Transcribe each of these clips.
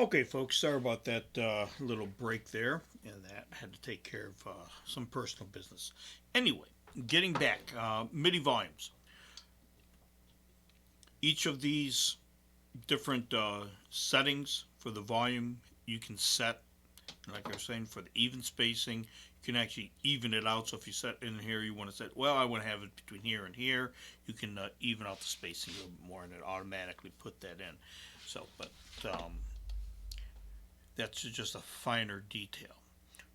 Okay, folks, sorry about that little break there, and that had to take care of some personal business. Anyway, getting back, Midi Volumes. Each of these different settings for the volume you can set, like I was saying, for the even spacing. You can actually even it out. So if you set in here, you want to set, well, I want to have it between here and here. You can even out the spacing a little bit more, and it automatically put that in. So, but that's just a finer detail.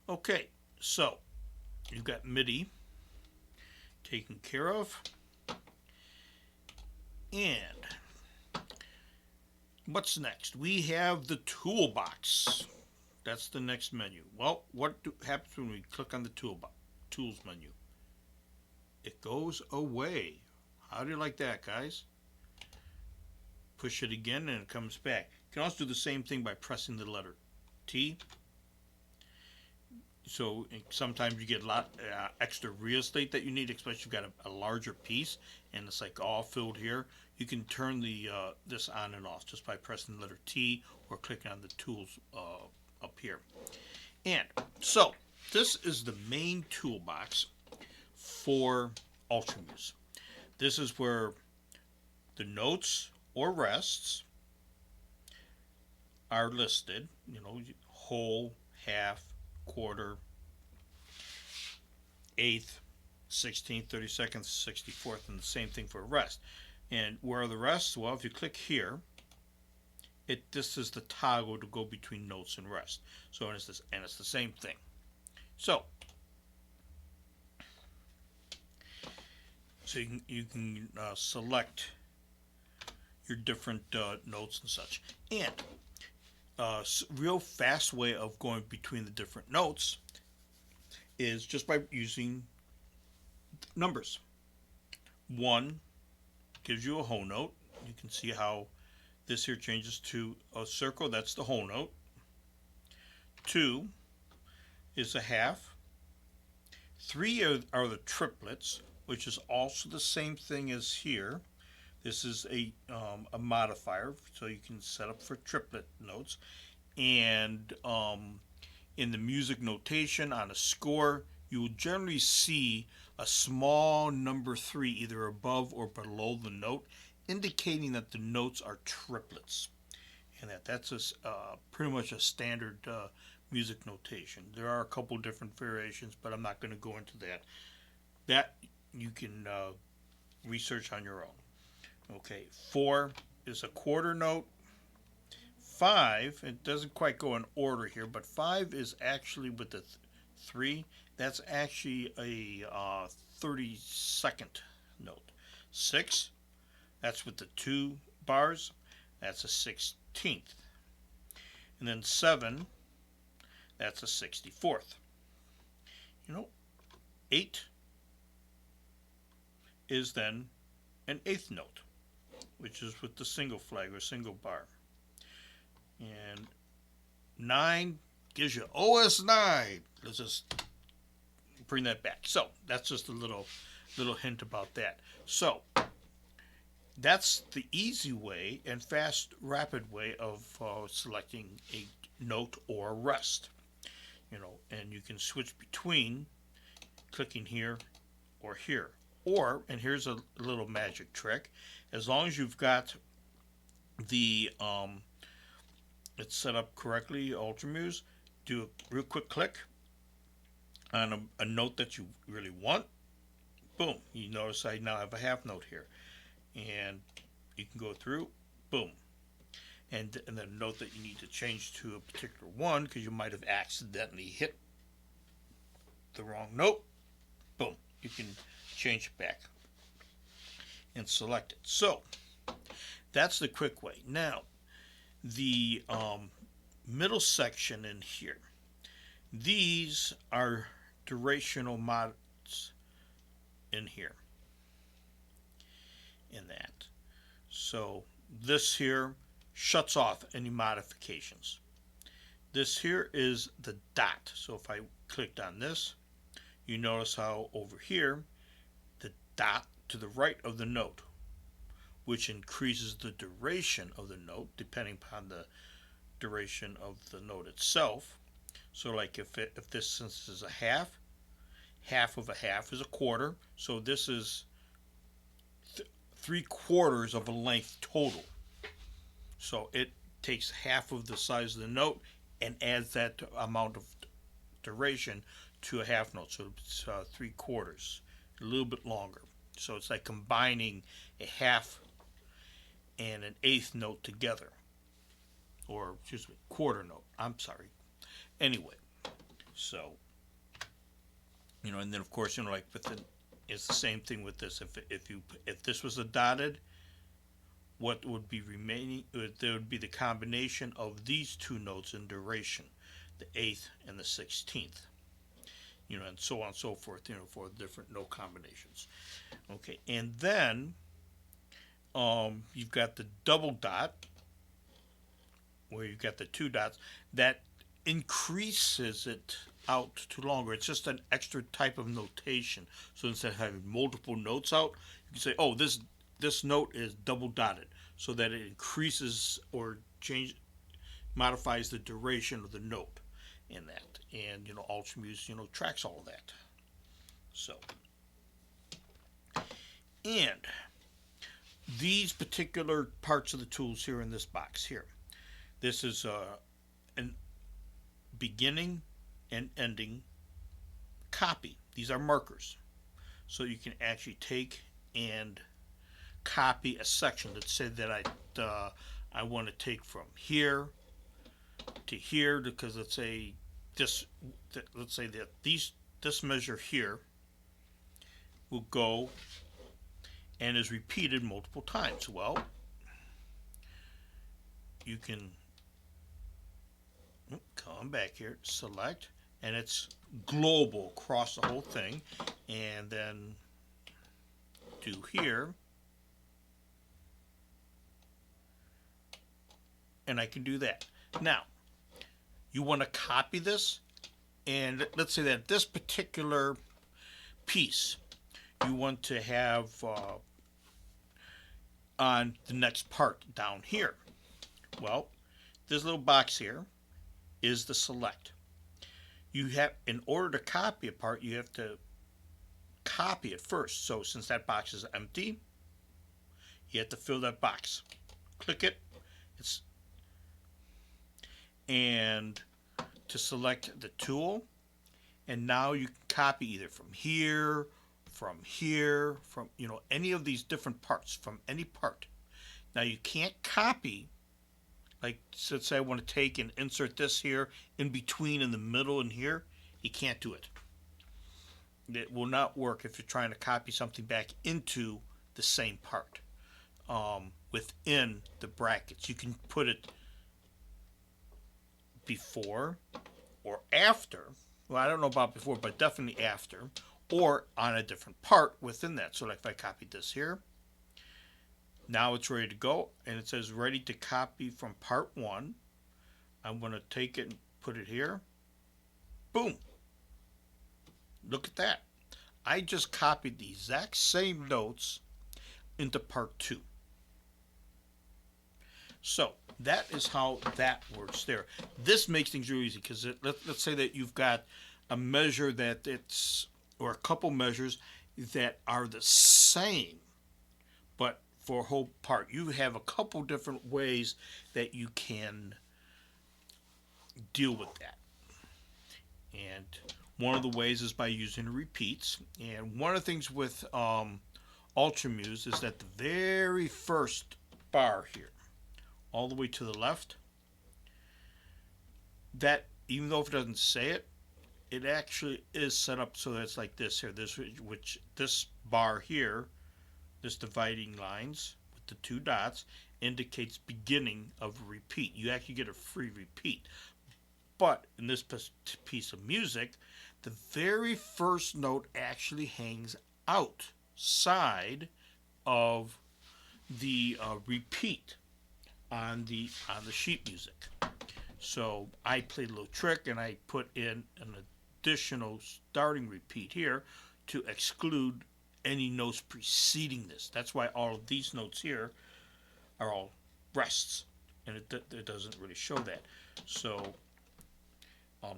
Okay, so you've got MIDI taken care of. And what's next? We have the Toolbox. That's the next menu. Well, what happens when we click on the Tools menu? It goes away. How do you like that, guys? Push it again and it comes back. You can also do the same thing by pressing the letter T. So sometimes you get a lot extra real estate that you need, especially if you've got a larger piece and it's like all filled here. You can turn the this on and off just by pressing the letter T or clicking on the tools up here. And so this is the main toolbox for UltiMuse. This is where the notes or rests are listed, whole, half, quarter, eighth, 16th, 32nd, 64th, and the same thing for rest. And where are the rests? Well, if you click here, this is the toggle to go between notes and rest. So it's the same thing. So you can select your different notes and such. And real fast way of going between the different notes is just by using numbers. 1 gives you a whole note. You can see how this here changes to a circle. That's the whole note. 2 is a half. 3 are the triplets, which is also the same thing as here. This is a modifier, so you can set up for triplet notes. And in the music notation on a score, you will generally see a small number 3 either above or below the note, indicating that the notes are triplets. And that's pretty much a standard music notation. There are a couple different variations, but I'm not going to go into that. That you can research on your own. Okay, 4 is a quarter note. 5, it doesn't quite go in order here, but 5 is actually with the 3. That's actually a 32nd note. 6, that's with the 2 bars. That's a 16th. And then 7, that's a 64th. 8 is then an 8th note, which is with the single flag or single bar. And 9 gives you OS9. Let's just bring that back. So that's just a little hint about that. So that's the easy way and fast, rapid way of selecting a note or a rest. And you can switch between clicking here or here. Or, and here's a little magic trick, as long as you've got the it's set up correctly, UltiMuse, do a real quick click on a note that you really want. Boom, you notice I now have a half note here. And you can go through, boom. And then note that you need to change to a particular one because you might have accidentally hit the wrong note. Boom, you can change it back and select it. So that's the quick way. Now the middle section in here, these are durational mods in here in that. So this here shuts off any modifications. This here is the dot. So if I clicked on this, you notice how over here the dot to the right of the note, which increases the duration of the note depending upon the duration of the note itself. So like if this, since this is a half of a half is a quarter, so this is 3/4 of a length total. So it takes half of the size of the note and adds that amount of duration to a half note. So it's 3/4, a little bit longer. So it's like combining a half and an eighth note together, or excuse me, quarter note. I'm sorry. Anyway, so and then of course like with the, it's the same thing with this. If this was a dotted, what would be remaining? There would be the combination of these two notes in duration, the eighth and the 16th. And so on and so forth. For different note combinations. Okay, and then you've got the double dot, where you've got the two dots that increases it out to longer. It's just an extra type of notation. So instead of having multiple notes out, you can say, oh, this note is double dotted, so that it increases or modifies the duration of the note in that. And UltiMuse tracks all of that. So, and these particular parts of the tools here in this box here, this is an beginning and ending copy. These are markers, so you can actually take and copy a section. Let's say that I want to take from here to here, because let's say that this measure here will go and is repeated multiple times. Well, you can come back here, select, and it's global across the whole thing, and then do here, and I can do that. Now, you want to copy this, and let's say that this particular piece you want to have on the next part down here. Well, this little box here is the select. You have, in order to copy a part, you have to copy it first. So since that box is empty, you have to fill that box. Click it. And to select the tool, and now you can copy either from here, from any of these different parts, from any part. Now you can't copy, like let's say I want to take and insert this here in between, in the middle, and here. You can't do it. It will not work if you're trying to copy something back into the same part within the brackets. You can put it before or after. Well, I don't know about before, but definitely after, or on a different part within that. So like if I copied this here, now it's ready to go, and it says ready to copy from part 1. I'm going to take it and put it here. Boom. Look at that. I just copied the exact same notes into part 2. So that is how that works there. This makes things really easy, because let's say that you've got a measure that or a couple measures that are the same, but for a whole part. You have a couple different ways that you can deal with that. And one of the ways is by using repeats. And one of the things with UltiMuse is that the very first bar here, all the way to the left, that even though if it doesn't say it, it actually is set up so that it's like this here. This bar here, this dividing lines with the two dots, indicates beginning of a repeat. You actually get a free repeat. But in this piece of music, the very first note actually hangs outside of the repeat on the sheet music. So I played a little trick, and I put in an additional starting repeat here to exclude any notes preceding this. That's why all of these notes here are all rests, and it doesn't really show that. So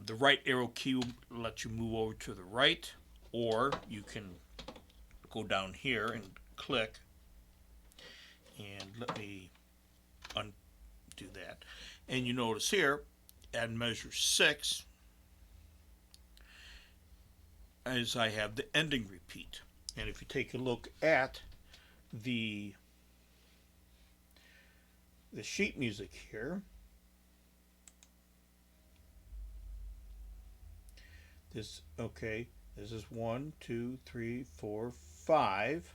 the right arrow key will let you move over to the right, or you can go down here and click, and let me undo that. And you notice here, at measure 6, as I have the ending repeat. And if you take a look at the sheet music here, this is 1, 2, 3, 4, 5.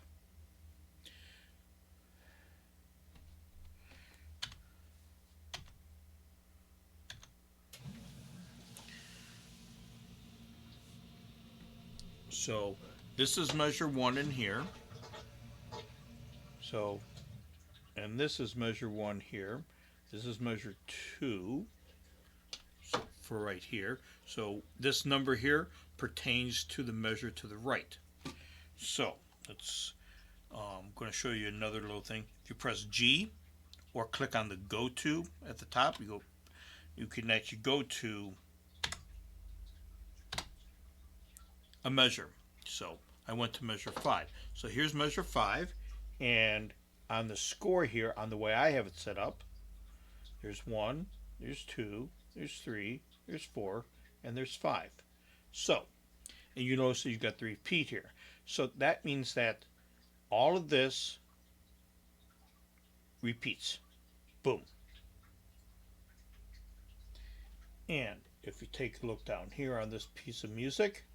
So this is measure 1 in here. So, and this is measure 1 here. This is measure 2 for right here. So this number here pertains to the measure to the right. So I'm going to show you another little thing. If you press G or click on the go to at the top, you can actually go to a measure. So I went to measure 5. So here's measure 5, and on the score here, on the way I have it set up, there's 1, there's 2, there's 3, there's 4, and there's 5. So, and you notice that you've got the repeat here. So that means that all of this repeats. Boom. And if you take a look down here on this piece of music,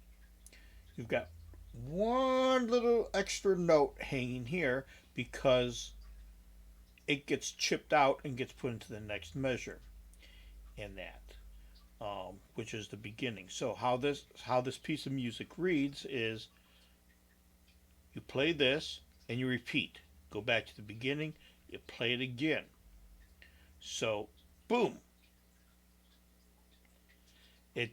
you've got one little extra note hanging here because it gets chipped out and gets put into the next measure in that, which is the beginning. So how this piece of music reads is you play this and you repeat. Go back to the beginning, you play it again. So, boom.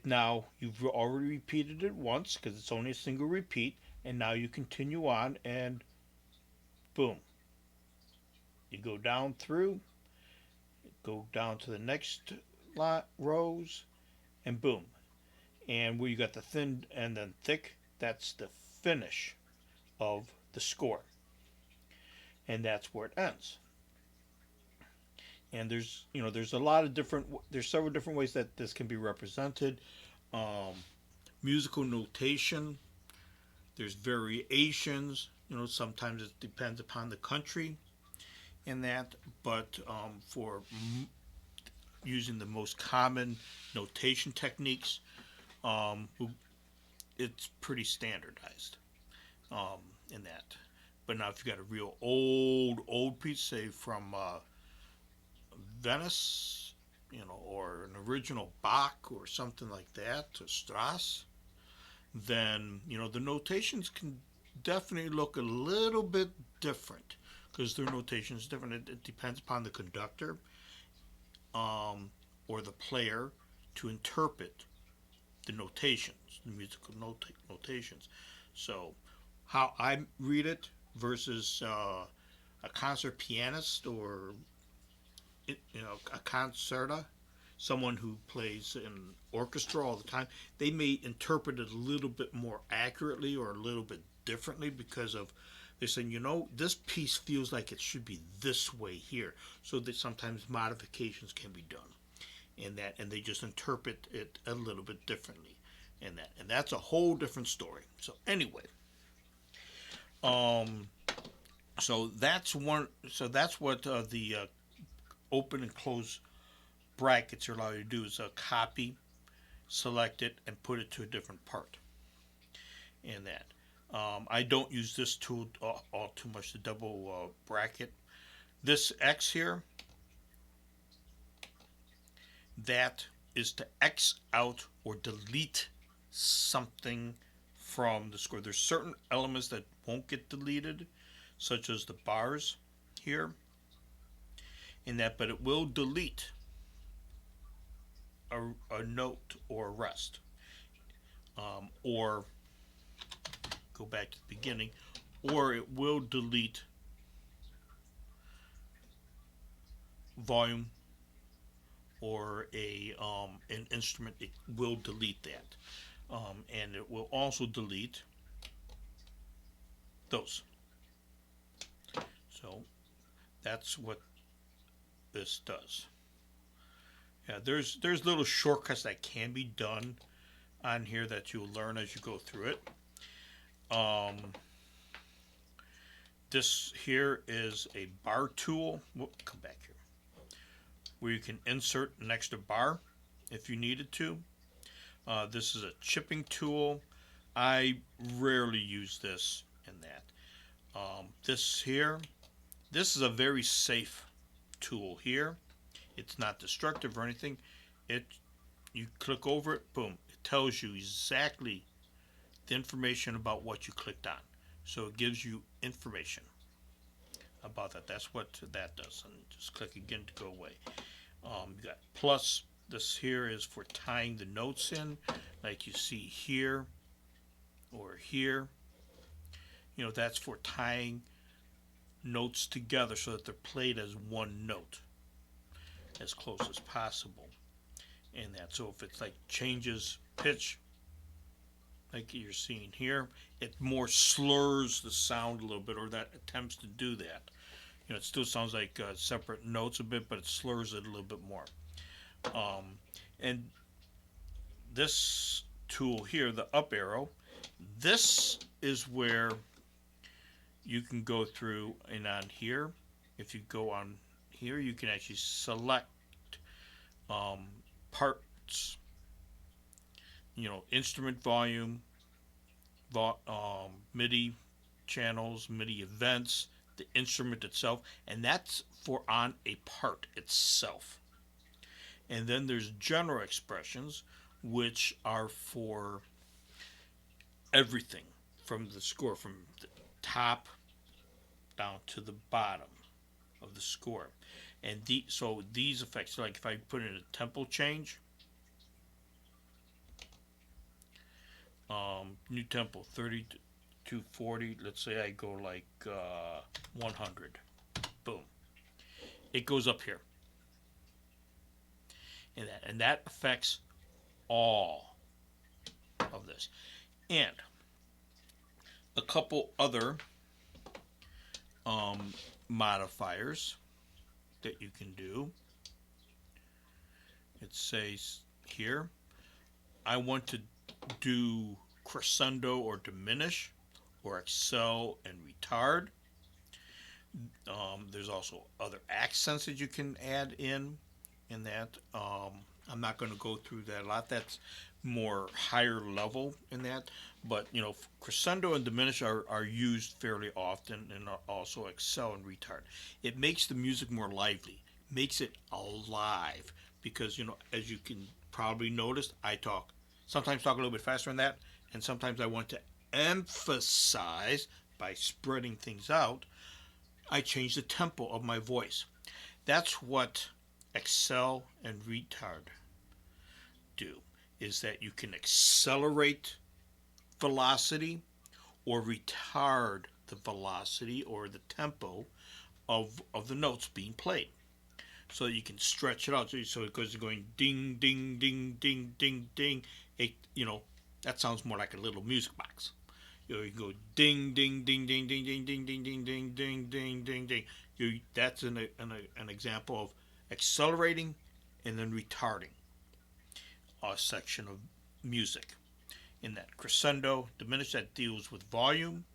Now you've already repeated it once because it's only a single repeat, and now you continue on and boom. You go down through, go down to the next rows, and boom. And where you got the thin and then thick, that's the finish of the score. And that's where it ends. And there's a lot of there's several different ways that this can be represented. Musical notation, there's variations, sometimes it depends upon the country in that, but for using the most common notation techniques, it's pretty standardized in that. But now if you got a real old piece, say from Venice, or an original Bach or something like that, to Strauss, then, the notations can definitely look a little bit different because their notation is different. It depends upon the conductor or the player to interpret the notations, the musical notations. So how I read it versus a concert pianist or a concerta, someone who plays in orchestra all the time, they may interpret it a little bit more accurately or a little bit differently because of they're saying, this piece feels like it should be this way here. So that sometimes modifications can be done in that, and they just interpret it a little bit differently in that. And that's a whole different story. So anyway, so that's what the open and close brackets are allowed you to do is copy, select it, and put it to a different part in that. I don't use this tool all too much, the double bracket. This X here, that is to X out or delete something from the score. There's certain elements that won't get deleted, such as the bars here in that, but it will delete a note or a rest, or go back to the beginning, or it will delete volume or an instrument, it will delete that. And it will also delete those. So that's what this does. Yeah, there's little shortcuts that can be done on here that you'll learn as you go through it. This here is a bar tool. Come back here. Where you can insert an extra bar if you needed to. This is a chipping tool. I rarely use this in that. This here, this is a very safe tool here. It's not destructive or anything. You click over it, boom, it tells you exactly the information about what you clicked on. So it gives you information about that. That's what that does. And just click again to go away. You got plus. This here is for tying the notes in, like you see here or here. You know, that's for tying notes together so that they're played as one note as close as possible. And that, so if it's like changes pitch, like you're seeing here, it more slurs the sound a little bit, or that attempts to do that. You know, it still sounds like separate notes a bit, but it slurs it a little bit more. And this tool here, the up arrow, this is where you can go through, and on here, if you go on here, you can actually select parts, you know, instrument volume, MIDI channels, MIDI events, the instrument itself, and that's for on a part itself. And then there's general expressions, which are for everything from the score, from the top down to the bottom of the score. And so these effects, like if I put in a tempo change, new tempo 30 to 40, let's say I go like 100, boom, it goes up here. And that affects all of this. And a couple other modifiers that you can do. It says here, I want to do crescendo or diminish, or excel and retard. There's also other accents that you can add in that. I'm not going to go through that a lot. That's more higher level in that. But, you know, crescendo and diminish are used fairly often, and also excel and retard. It makes the music more lively, makes it alive, because, you know, as you can probably notice, I sometimes talk a little bit faster than that, and sometimes I want to emphasize by spreading things out. I change the tempo of my voice. That's what excel and retard do, is that you can accelerate velocity or retard the velocity or the tempo of the notes being played, so that you can stretch it out, so it goes going ding ding ding ding ding ding. You know, that sounds more like a little music box. You know, you go ding ding ding ding ding ding ding ding ding ding ding ding ding ding. That's an example of accelerating and then retarding a section of music. In that crescendo, diminish, that deals with volume.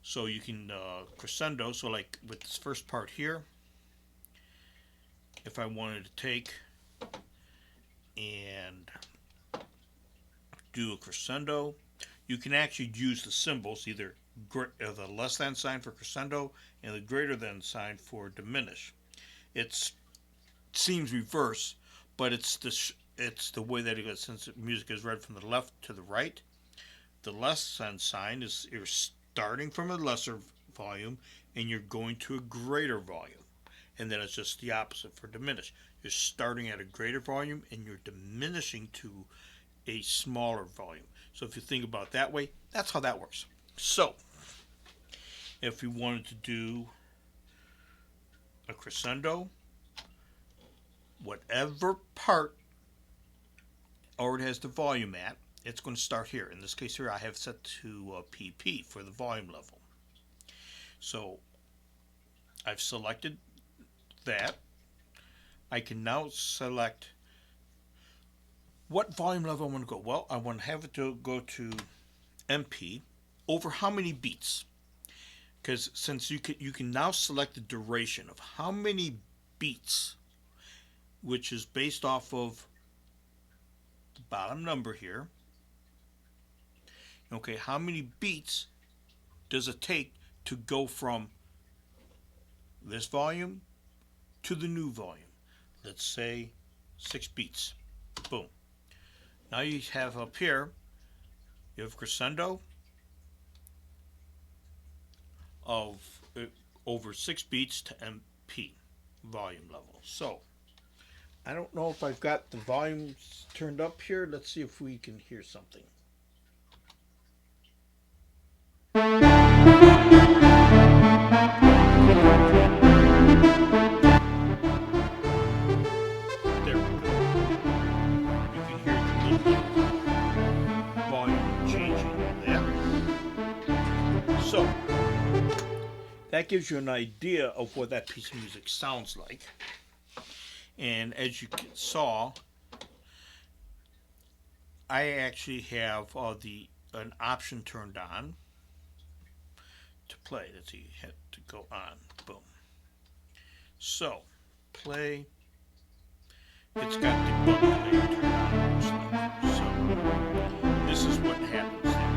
So you can crescendo, so like with this first part here, if I wanted to take and do a crescendo, you can actually use the symbols, either the less than sign for crescendo and the greater than sign for diminish. It seems reverse, but it's the way that it goes, since music is read from the left to the right. The less than sign is you're starting from a lesser volume and you're going to a greater volume. And then it's just the opposite for diminish. You're starting at a greater volume and you're diminishing to a smaller volume. So if you think about it that way, that's how that works. So if we wanted to do a crescendo, whatever part already has the volume at, it's going to start here. In this case here, I have set to PP for the volume level. So I've selected that. I can now select what volume level I want to go. Well, I want to have it to go to MP over how many beats. Because since you can now select the duration of how many beats, which is based off of the bottom number here. Okay, how many beats does it take to go from this volume to the new volume? Let's say 6 beats. Boom. Now you have up here, you have Crescendo of over 6 beats to MP volume level. So I don't know if I've got the volumes turned up here. Let's see if we can hear something. There we go. You can hear the little volume changing there. So that gives you an idea of what that piece of music sounds like. And as you saw, I actually have an option turned on to play. Let's see, hit to go on. Boom. So play. It's got the button player turned on. So this is what happens there.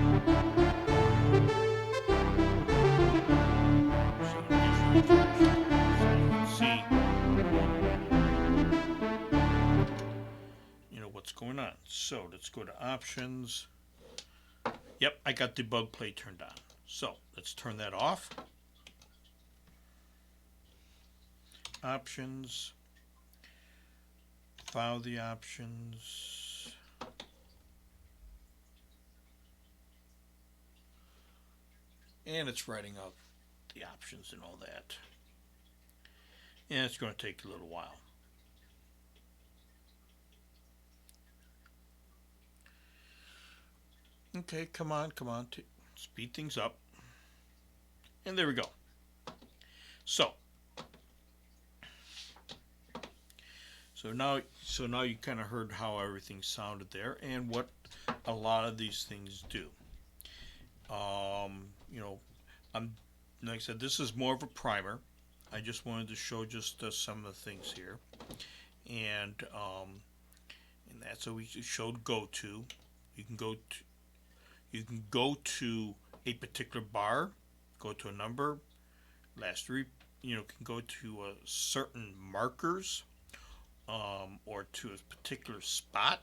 So it gives you information. So you can see, what's going on. So let's go to options. Yep, I got debug play turned on. So let's turn that off. Options. File the options. And it's writing out the options and all that. And it's going to take a little while. Okay, come on, speed things up. And there we go. So now you kind of heard how everything sounded there and what a lot of these things do. Like I said, this is more of a primer. I just wanted to show just some of the things here, and that's so we showed go to. You can go to a particular bar, go to a number, last three. Can go to certain markers, or to a particular spot.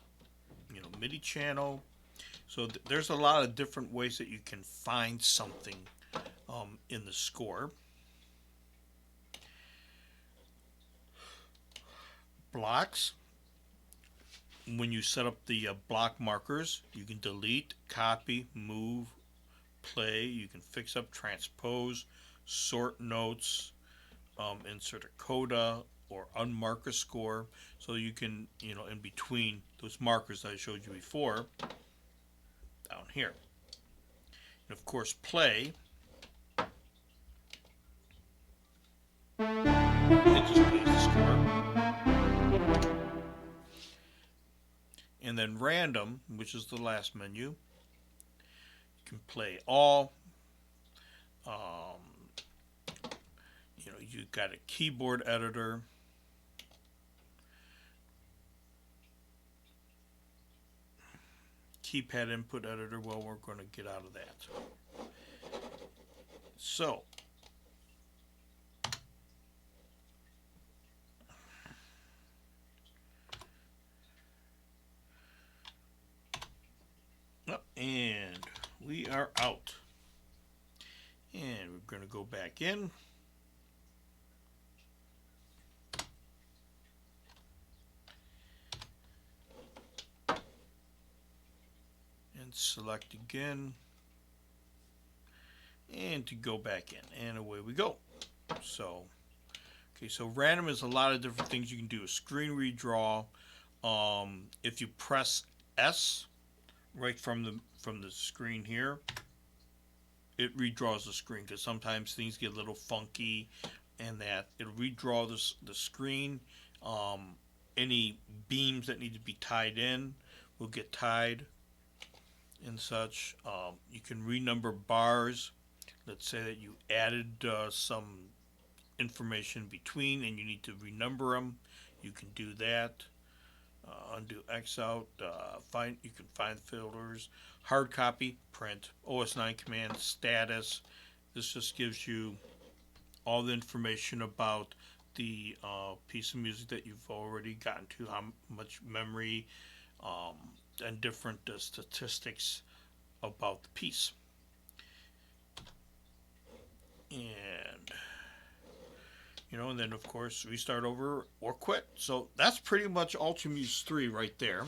MIDI channel. So there's a lot of different ways that you can find something in the score. Blocks. When you set up the block markers, you can delete, copy, move, play. You can fix up, transpose, sort notes, insert a coda, or unmark a score. So you can, in between those markers that I showed you before, down here. And of course, play. It just plays the score. And then random, which is the last menu, you can play all. You've got a keyboard editor. Keypad input editor. Well, we're going to get out of that. So and we are out. And we're going to go back in. And select again. And to go back in. And away we go. So, Okay, so random is a lot of different things you can do. Screen redraw. If you press S right from the screen here, it redraws the screen because sometimes things get a little funky, and that it'll redraw the screen. Um, any beams that need to be tied in will get tied and such. You can renumber bars. Let's say that you added some information between and you need to renumber them. You can do that. Undo X out. You can find filters. Hard copy, print. OS9 command, status. This just gives you all the information about the piece of music that you've already gotten to, how much memory, um, and different statistics about the piece. And and then of course restart over or quit. So that's pretty much UltiMuse 3 right there.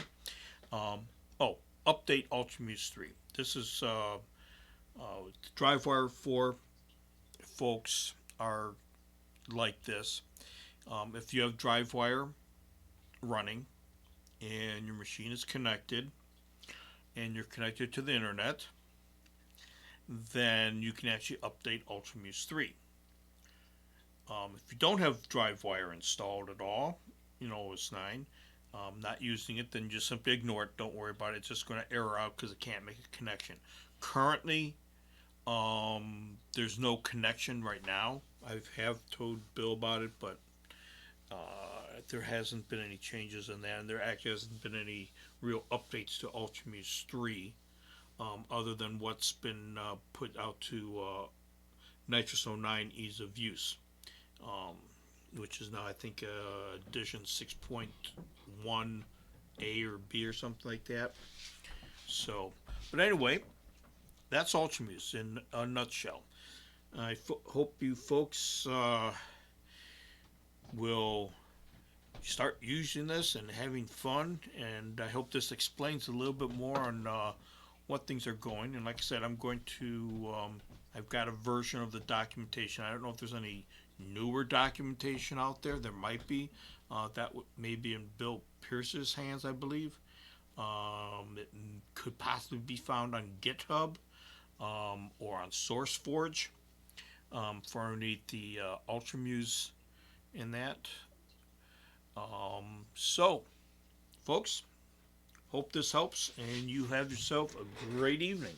Um, oh, update UltiMuse 3. This is DriveWire 4 folks are like this. If you have DriveWire running and your machine is connected and you're connected to the internet, then you can actually update UltiMuse 3. If you don't have DriveWire installed at all, OS 9, not using it, then just simply ignore it. Don't worry about it. It's just going to error out because it can't make a connection. Currently, there's no connection right now. I have told Bill about it, but there hasn't been any changes in that, and there actually hasn't been any real updates to UltiMuse 3, other than what's been put out to Nitrous 09 Ease of Use, which is now I think edition 6.1A or B or something like that. So, but anyway, that's UltiMuse in a nutshell. I hope you folks will start using this and having fun, and I hope this explains a little bit more on what things are going. And like I said, I'm going to I've got a version of the documentation. I don't know if there's any newer documentation out there. There might be. That may be in Bill Pierce's hands, I believe. It could possibly be found on GitHub or on SourceForge for underneath the UltiMuse in that. So, folks, hope this helps, and you have yourself a great evening.